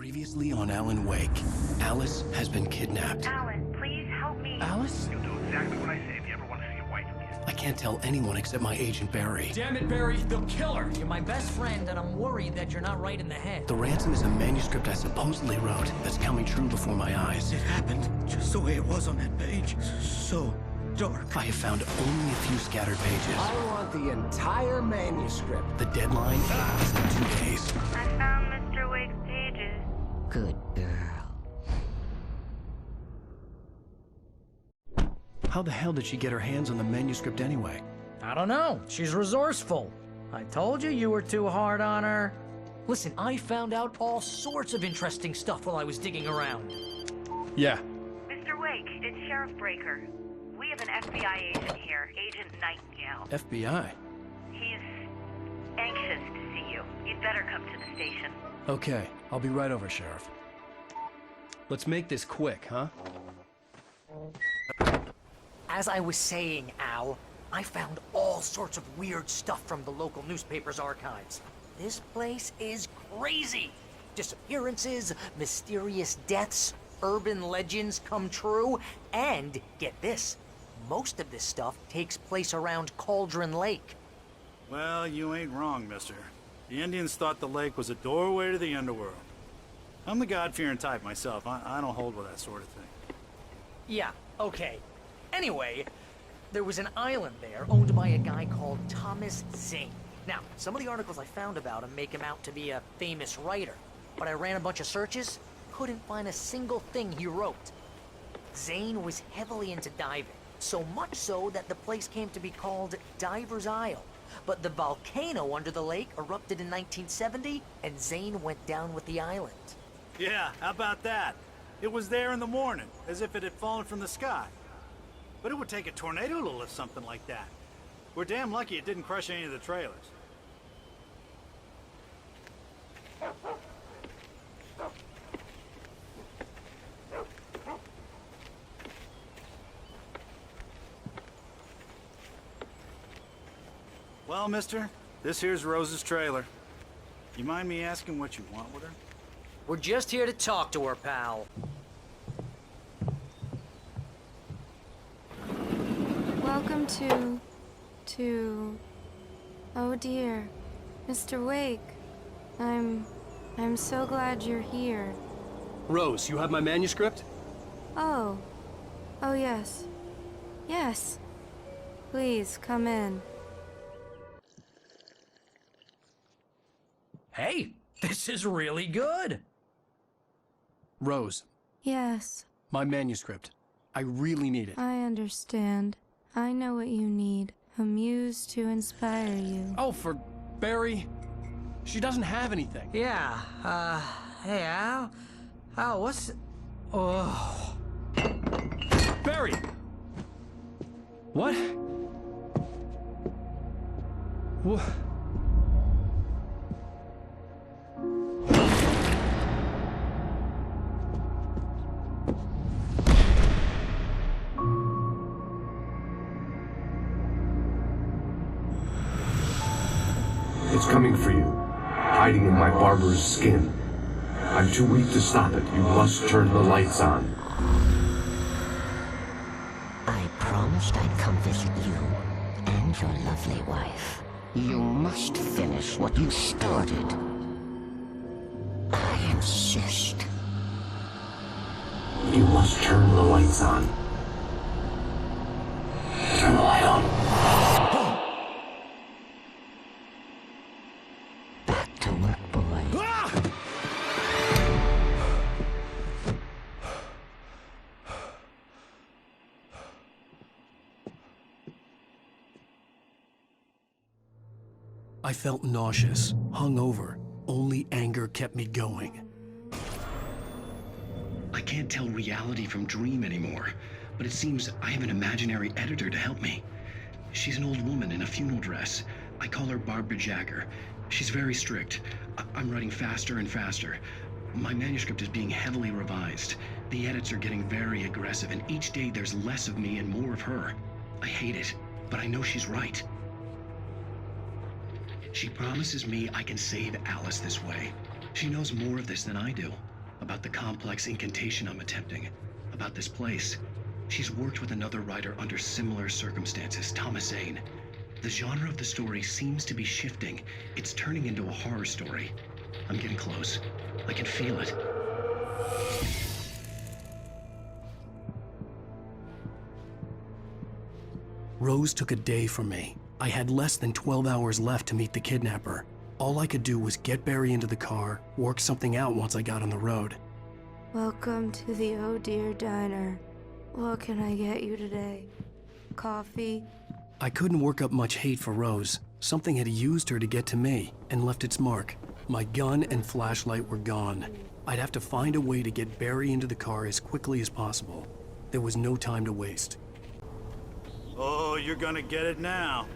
Previously on Alan Wake, Alice has been kidnapped. Alan, please help me. Alice? You'll do exactly what I say if you ever want to see your wife again. I can't tell anyone except my agent Barry. Damn it, Barry, they'll kill her! You're my best friend, and I'm worried that you're not right in the head. The ransom is a manuscript I supposedly wrote that's coming true before my eyes. It happened just the way it was on that page. So dark. I have found only a few scattered pages. I want the entire manuscript. The deadline is in 2 days. I found Mr. Wake's pages. Good girl. How the hell did she get her hands on the manuscript anyway? I don't know. She's resourceful. I told you were too hard on her. Listen, I found out all sorts of interesting stuff while I was digging around. Yeah. Mr. Wake, it's Sheriff Breaker. We have an FBI agent here, Agent Nightingale. FBI? He's anxious to see you. You'd better come to the station. Okay, I'll be right over, Sheriff. Let's make this quick, huh? As I was saying, Al, I found all sorts of weird stuff from the local newspaper's archives. This place is crazy. Disappearances, mysterious deaths, urban legends come true, and get this, most of this stuff takes place around Cauldron Lake. Well, you ain't wrong, mister. The Indians thought the lake was a doorway to the underworld. I'm the God-fearing type myself. I don't hold with that sort of thing. Yeah, okay. Anyway, there was an island there owned by a guy called Thomas Zane. Now, some of the articles I found about him make him out to be a famous writer, but I ran a bunch of searches, couldn't find a single thing he wrote. Zane was heavily into diving, so much so that the place came to be called Diver's Isle. But the volcano under the lake erupted in 1970, and Zane went down with the island. Yeah, how about that? It was there in the morning, as if it had fallen from the sky. But it would take a tornado to lift something like that. We're damn lucky it didn't crush any of the trailers. Well, mister, this here's Rose's trailer. You mind me asking what you want with her? We're just here to talk to her, pal. Welcome to... Oh dear, Mr. Wake. I'm so glad you're here. Rose, you have my manuscript? Oh. Oh yes. Yes. Please, come in. Hey, this is really good. Rose, Yes, my manuscript. I really need it. I understand. I know what you need. A muse to inspire you. Oh, for Barry? She doesn't have anything. Yeah, hey, Al? Al, what's... Oh... Barry! What? What? It's coming for you, hiding in my barber's skin. I'm too weak to stop it. You must turn the lights on. I promised I'd come visit you and your lovely wife. You must finish what you started. I insist. You must turn the lights on. Turn the light on. Back to work, boy. I felt nauseous, hungover. Only anger kept me going. I can't tell reality from dream anymore, but it seems I have an imaginary editor to help me. She's an old woman in a funeral dress. I call her Barbara Jagger. She's very strict. I'm writing faster and faster. My manuscript is being heavily revised. The edits are getting very aggressive, and each day there's less of me and more of her. I hate it, but I know she's right. She promises me I can save Alice this way. She knows more of this than I do. about the complex incantation I'm attempting, about this place. She's worked with another writer under similar circumstances, Thomas Zane. The genre of the story seems to be shifting. It's turning into a horror story. I'm getting close. I can feel it. Rose took a day from me. I had less than 12 hours left to meet the kidnapper. All I could do was get Barry into the car, work something out once I got on the road. Welcome to the Oh Dear Diner. What can I get you today? Coffee? I couldn't work up much hate for Rose. Something had used her to get to me and left its mark. My gun and flashlight were gone. I'd have to find a way to get Barry into the car as quickly as possible. There was no time to waste. Oh, you're gonna get it now.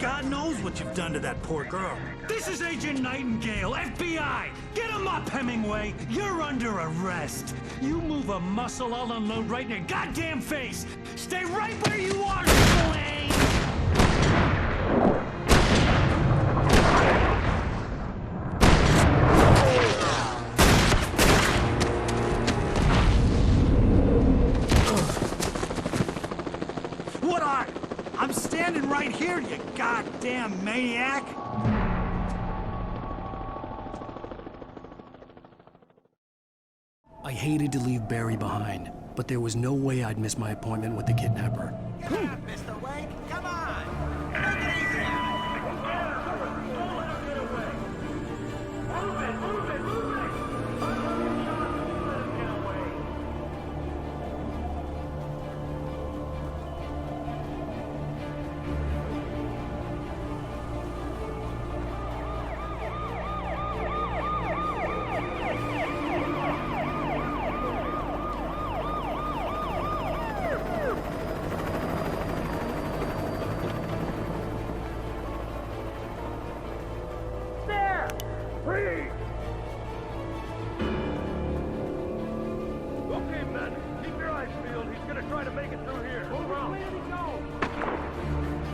God knows what you've done to that poor girl. This is Agent Nightingale, FBI! Get him up, Hemingway! You're under arrest! You move a muscle, I'll unload right in your goddamn face! Stay right where you are, Slade! What are you? I'm standing right here, you goddamn maniac! I hated to leave Barry behind, but there was no way I'd miss my appointment with the kidnapper. Get up, Mr. Wake! Come on! Take it easy! Move it! Move it! Move it!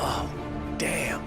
Oh, damn.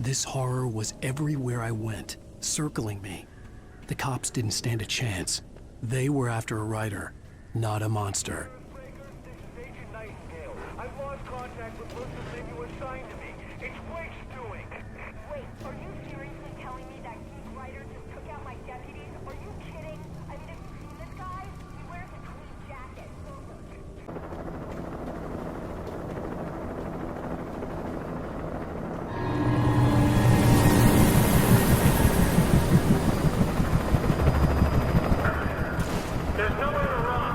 This horror was everywhere I went, circling me. The cops didn't stand a chance. They were after a writer, not a monster. This is Agent Nightingale. I've lost contact with most of the men you assigned to me. It's Wake's doing. Wait, are you seriously telling me that geek writer just took out my deputies? Are you kidding? I mean, have you seen this guy? He wears a tweed jacket. There's nowhere to run.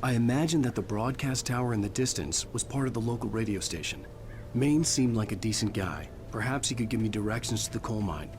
I imagined that the broadcast tower in the distance was part of the local radio station. Maine seemed like a decent guy. Perhaps he could give me directions to the coal mine.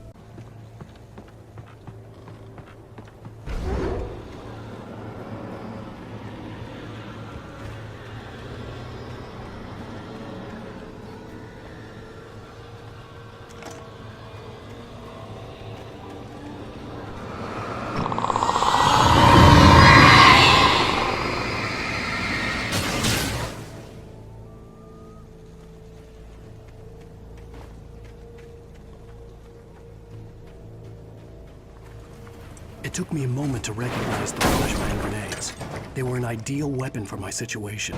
It took me a moment to recognize the flashbang grenades. They were an ideal weapon for my situation.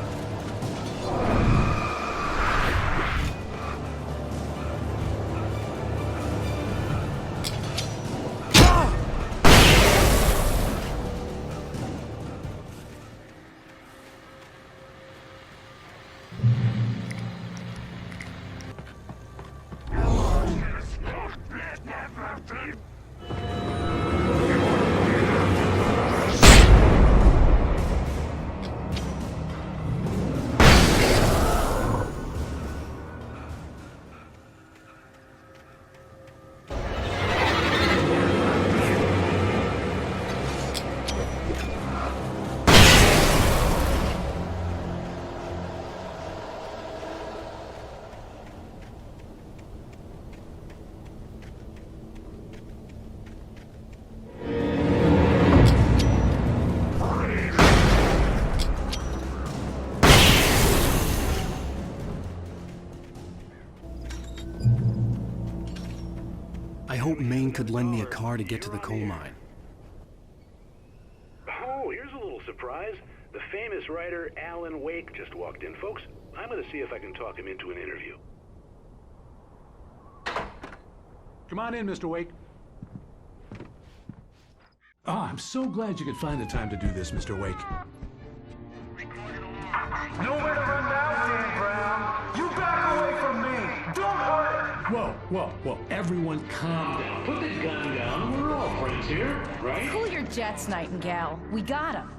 I hope Maine could lend me a car to get to the coal mine. Oh, here's a little surprise. The famous writer Alan Wake just walked in. Folks, I'm going to see if I can talk him into an interview. Come on in, Mr. Wake. Oh, I'm so glad you could find the time to do this, Mr. Wake. Nowhere to run now, Dan Brown. You back away from me. Don't hurt. Whoa. Everyone calm down. Put the gun down. We're all friends here, right? Cool your jets, Nightingale. We got him.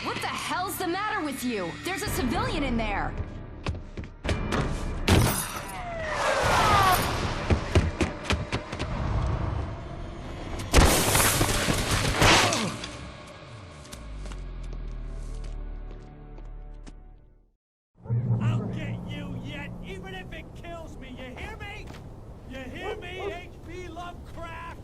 What the hell's the matter with you? There's a civilian in there. I'll get you yet, even if it kills me. You hear me? You hear me, H.P. Lovecraft?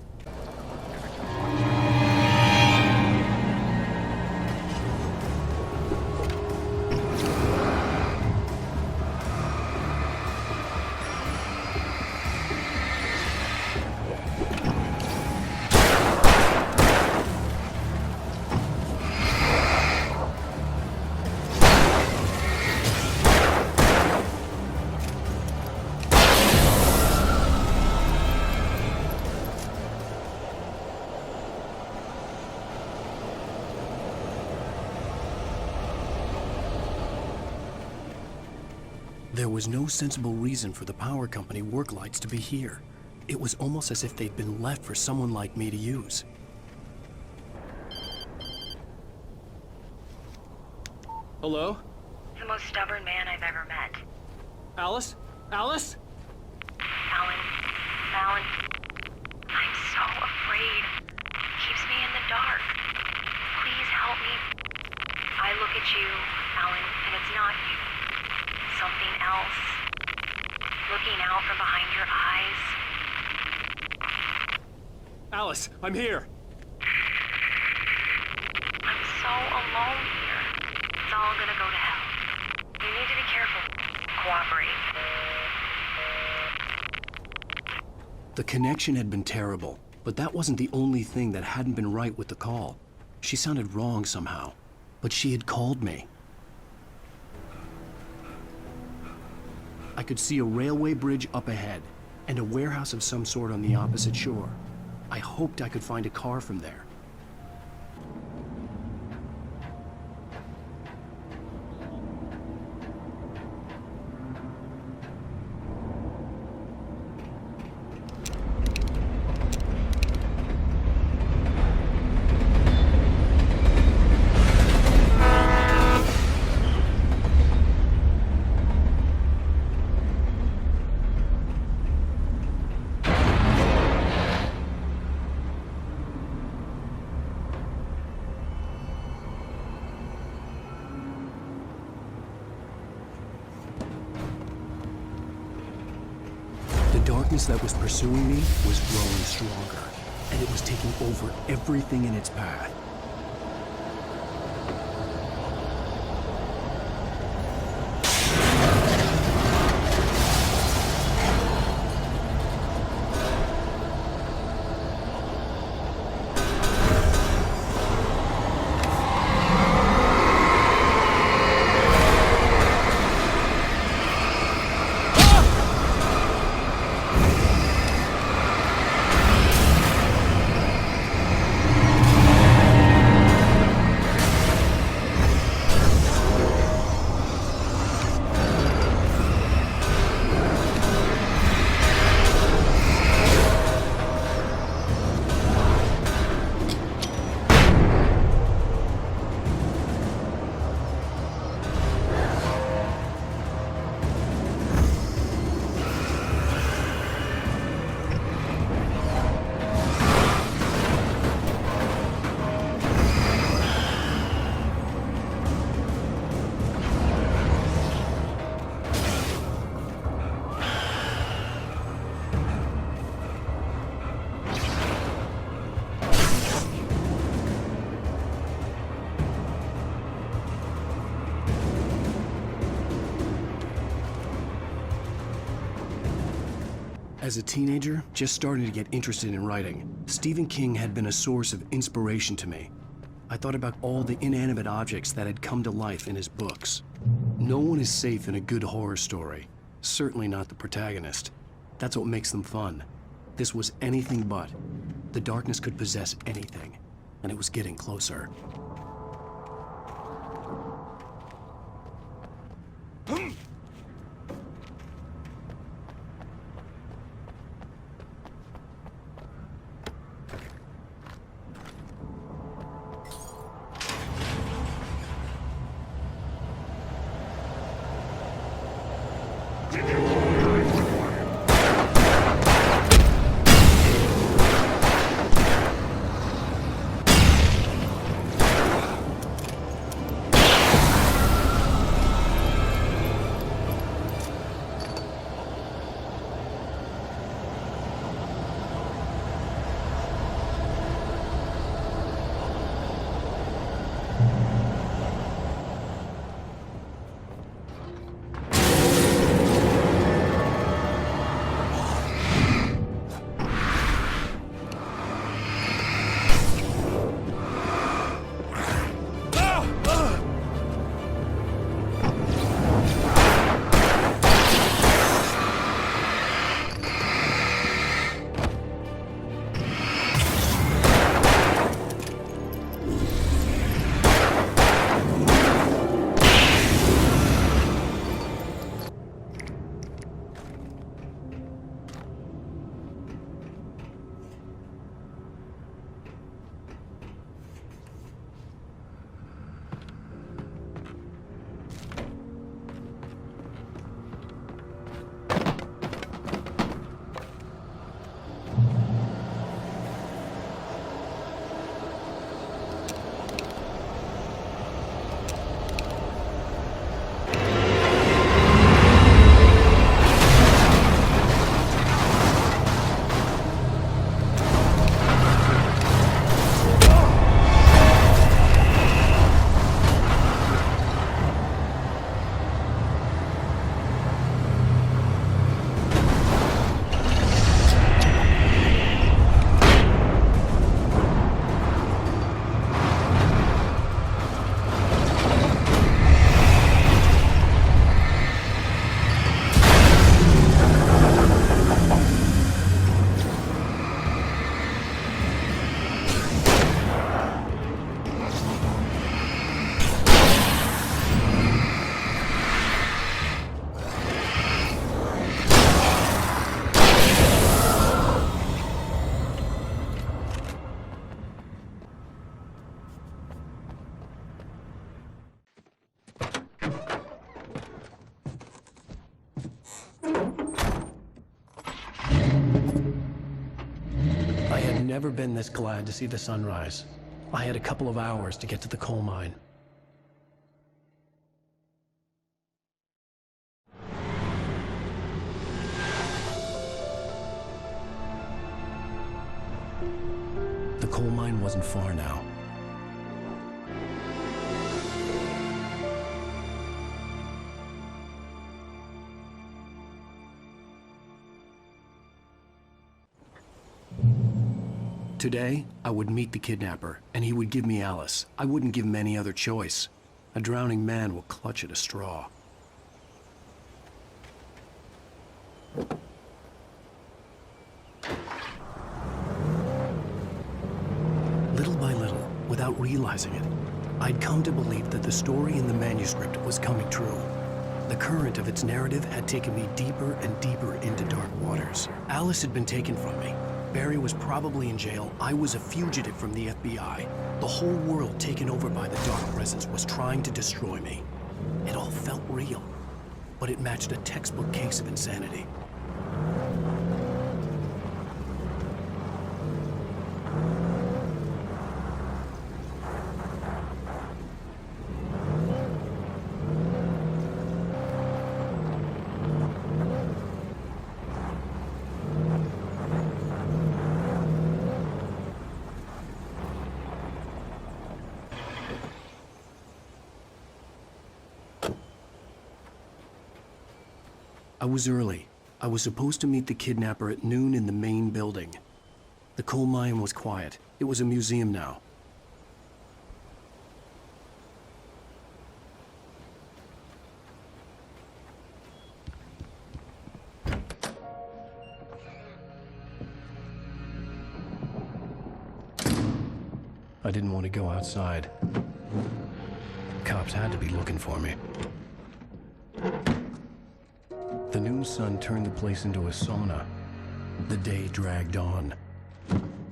There was no sensible reason for the power company work lights to be here. It was almost as if they'd been left for someone like me to use. Hello? The most stubborn man I've ever met. Alice? Alice? Alan, I'm so afraid. It keeps me in the dark. Please help me. I look at you, Alan, and it's not you. Something else. Looking out from behind your eyes. Alice, I'm here. I'm so alone here. It's all gonna go to hell. You need to be careful. Cooperate. The connection had been terrible, but that wasn't the only thing that hadn't been right with the call. She sounded wrong somehow, but she had called me. I could see a railway bridge up ahead, and a warehouse of some sort on the opposite shore. I hoped I could find a car from there. darkness that was pursuing me was growing stronger, and it was taking over everything in its path. As a teenager, just starting to get interested in writing, Stephen King had been a source of inspiration to me. I thought about all the inanimate objects that had come to life in his books. No one is safe in a good horror story. Certainly not the protagonist. That's what makes them fun. This was anything but. The darkness could possess anything, and it was getting closer. Never been this glad to see the sunrise. I had a couple of hours to get to the coal mine. The coal mine wasn't far now. Today, I would meet the kidnapper, and he would give me Alice. I wouldn't give him any other choice. A drowning man will clutch at a straw. Little by little, without realizing it, I'd come to believe that the story in the manuscript was coming true. The current of its narrative had taken me deeper and deeper into dark waters. Alice had been taken from me. Barry was probably in jail. I was a fugitive from the FBI. The whole world taken over by the dark presence was trying to destroy me. It all felt real, but it matched a textbook case of insanity. I was early. I was supposed to meet the kidnapper at noon in the main building. The coal mine was quiet. It was a museum now. I didn't want to go outside. Cops had to be looking for me. The noon sun turned the place into a sauna. The day dragged on.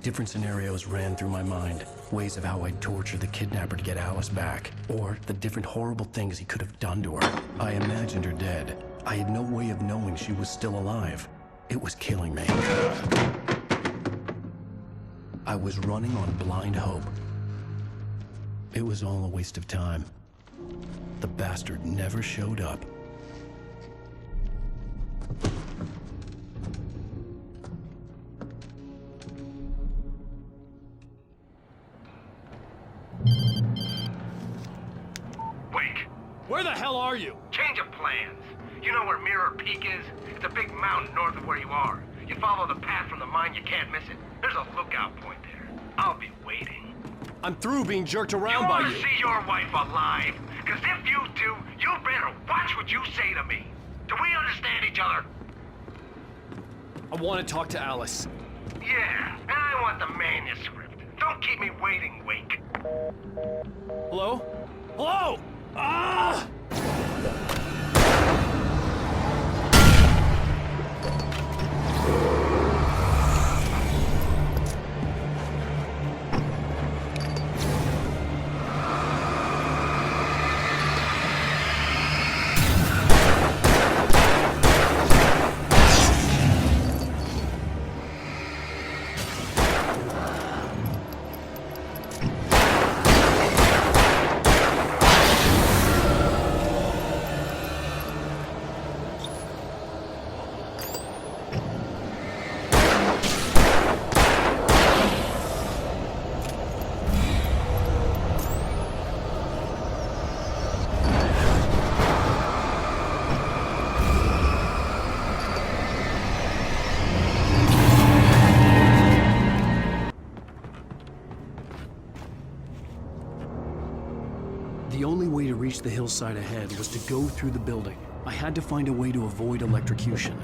Different scenarios ran through my mind. Ways of how I'd torture the kidnapper to get Alice back. Or the different horrible things he could have done to her. I imagined her dead. I had no way of knowing she was still alive. It was killing me. I was running on blind hope. It was all a waste of time. The bastard never showed up. Where the hell are you? Change of plans. You know where Mirror Peak is? It's a big mountain north of where you are. You follow the path from the mine, you can't miss it. There's a lookout point there. I'll be waiting. I'm through being jerked around by you. You want to see your wife alive? Because if you do, you better watch what you say to me. Do we understand each other? I want to talk to Alice. Yeah, and I want the manuscript. Don't keep me waiting, Wake. Hello? Hello? Ah! The only way to reach the hillside ahead was to go through the building. I had to find a way to avoid electrocution.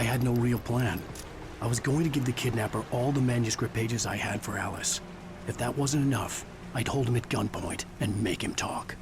had no real plan. I was going to give the kidnapper all the manuscript pages I had for Alice. If that wasn't enough, I'd hold him at gunpoint and make him talk.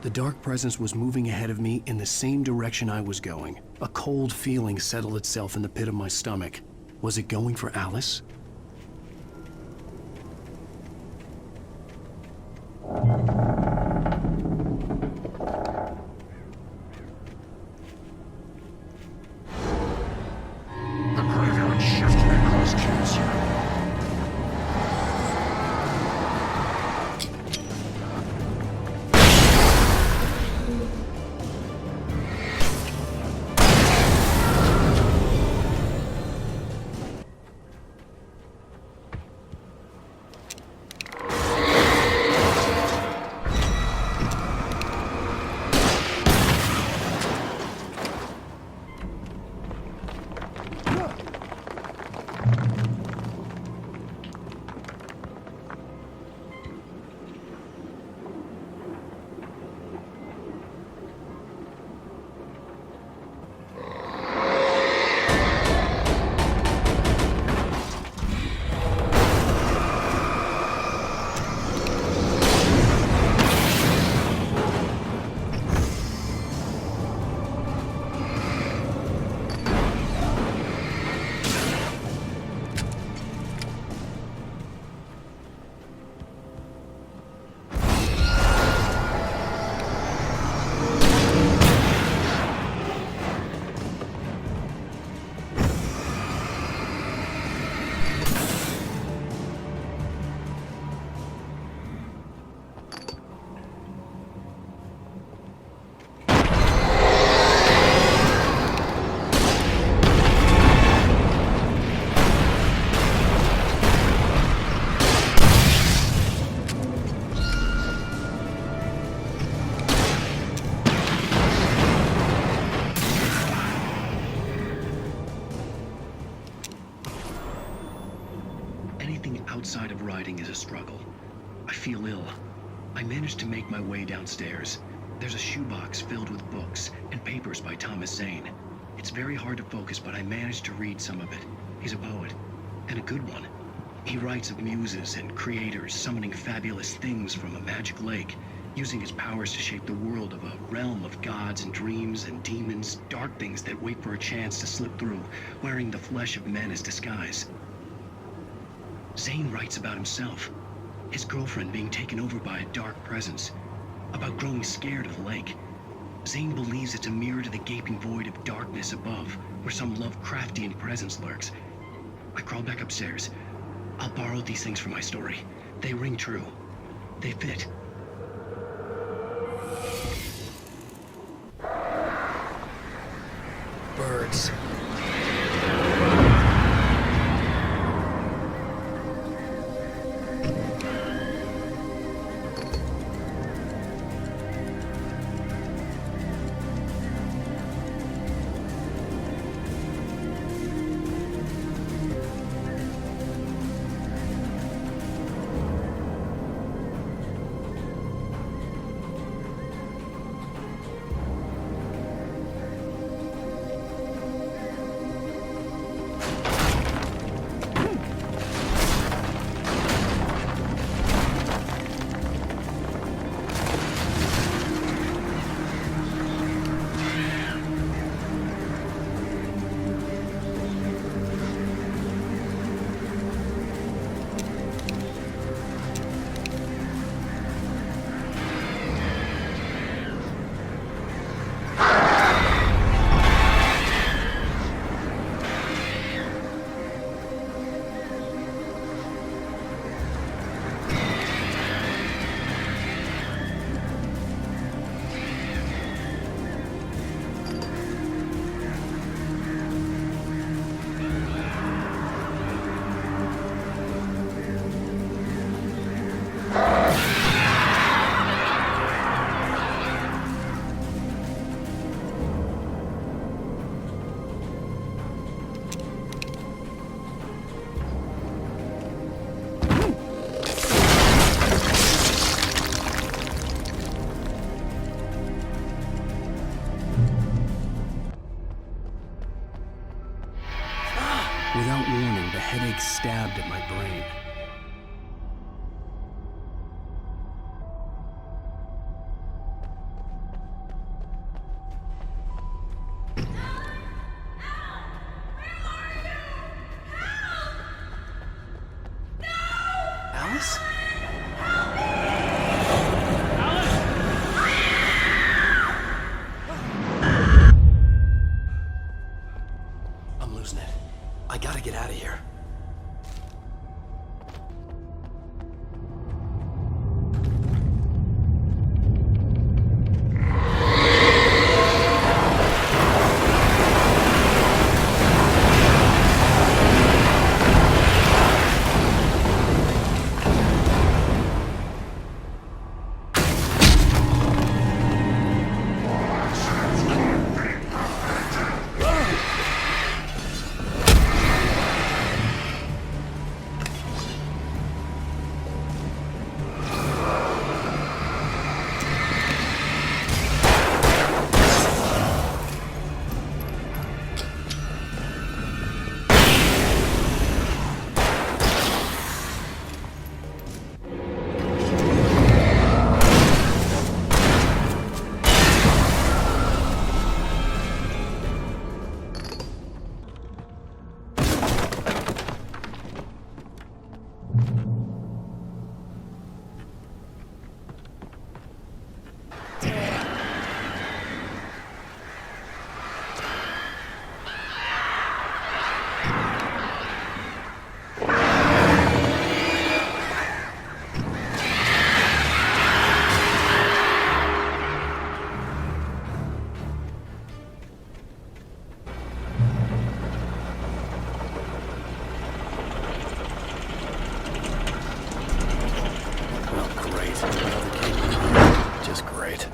The dark presence was moving ahead of me in the same direction I was going. A cold feeling settled itself in the pit of my stomach. Was it going for Alice? The graveyard shift may cause cancer. Outside of riding is a struggle. I feel ill. I managed to make my way downstairs. There's a shoebox filled with books and papers by Thomas Zane. It's very hard to focus, but I managed to read some of it. He's a poet, and a good one. He writes of muses and creators summoning fabulous things from a magic lake, using his powers to shape the world of a realm of gods and dreams and demons, dark things that wait for a chance to slip through, wearing the flesh of men as disguise. Zane writes about himself, his girlfriend being taken over by a dark presence, about growing scared of the lake. Zane believes it's a mirror to the gaping void of darkness above, where some Lovecraftian presence lurks. I crawl back upstairs. I'll borrow these things for my story. They ring true. They fit. Birds. headache stabbed at my brain. Alice? I'm losing it. I gotta get out of here. Just great.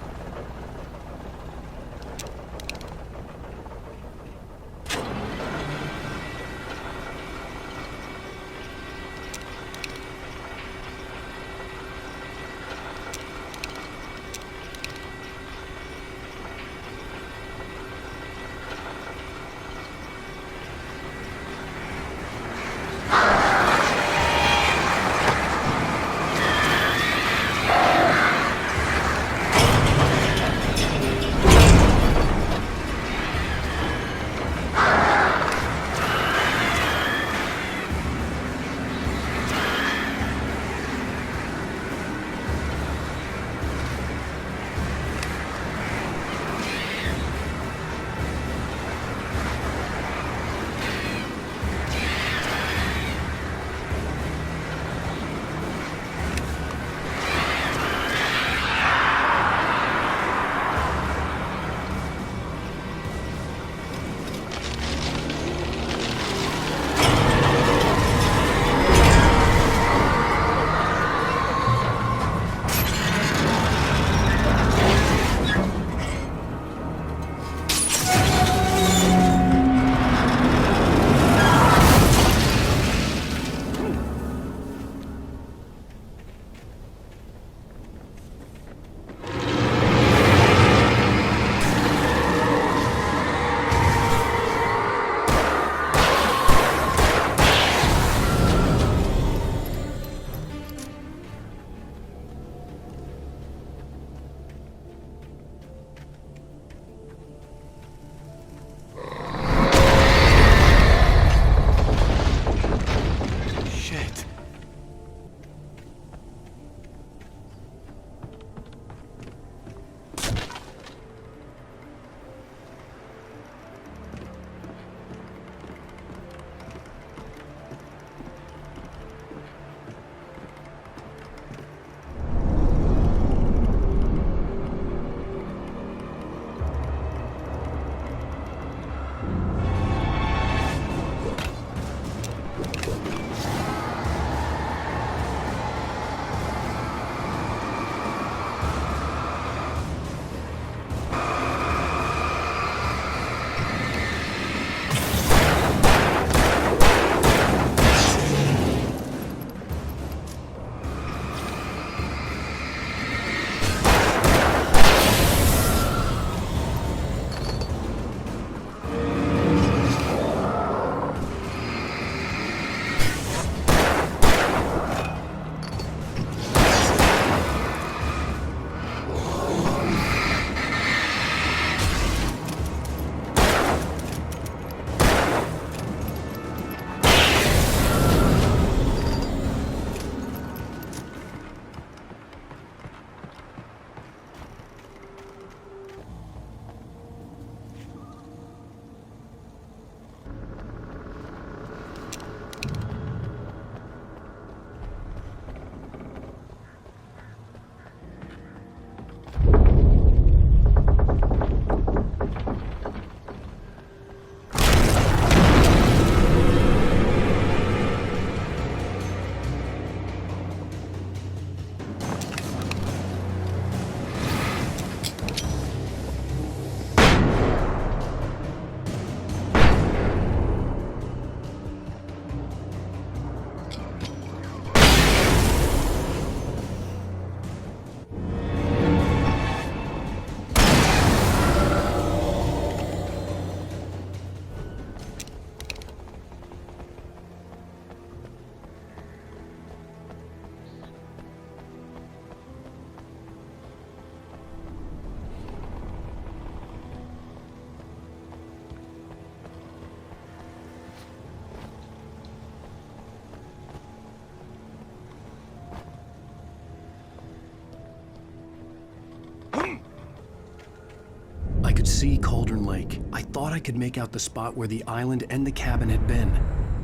see Cauldron Lake. I thought I could make out the spot where the island and the cabin had been.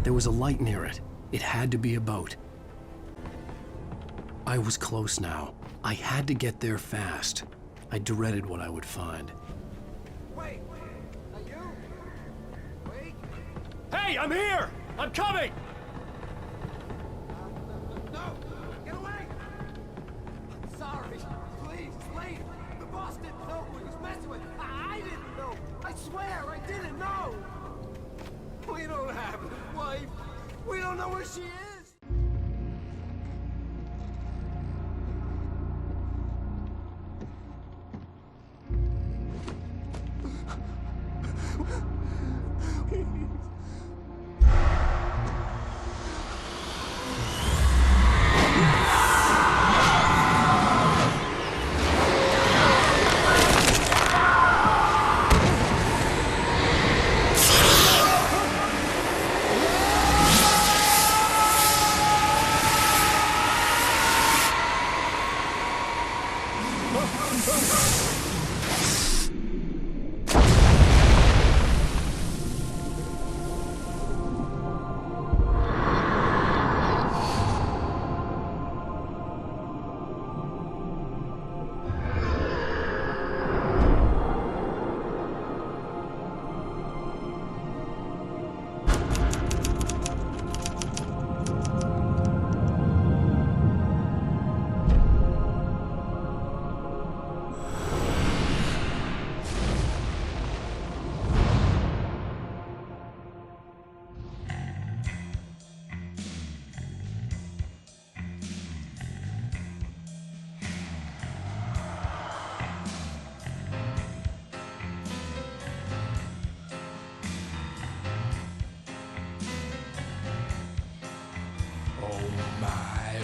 There was a light near it. It had to be a boat. I was close now. I had to get there fast. I dreaded what I would find. Wait! Are you? Wait! Hey, I'm here! I'm coming! No! Get away! I'm sorry. Please, leave! The boss didn't know who he was messing with. I didn't know. I swear, I didn't know. We don't have his wife. We don't know where she is. Oh my,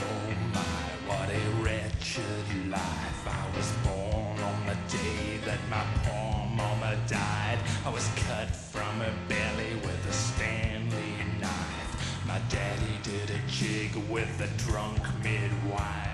what a wretched life. I was born on the day that my poor mama died. I was cut from her belly with a Stanley knife. My daddy did a jig with a drunk midwife.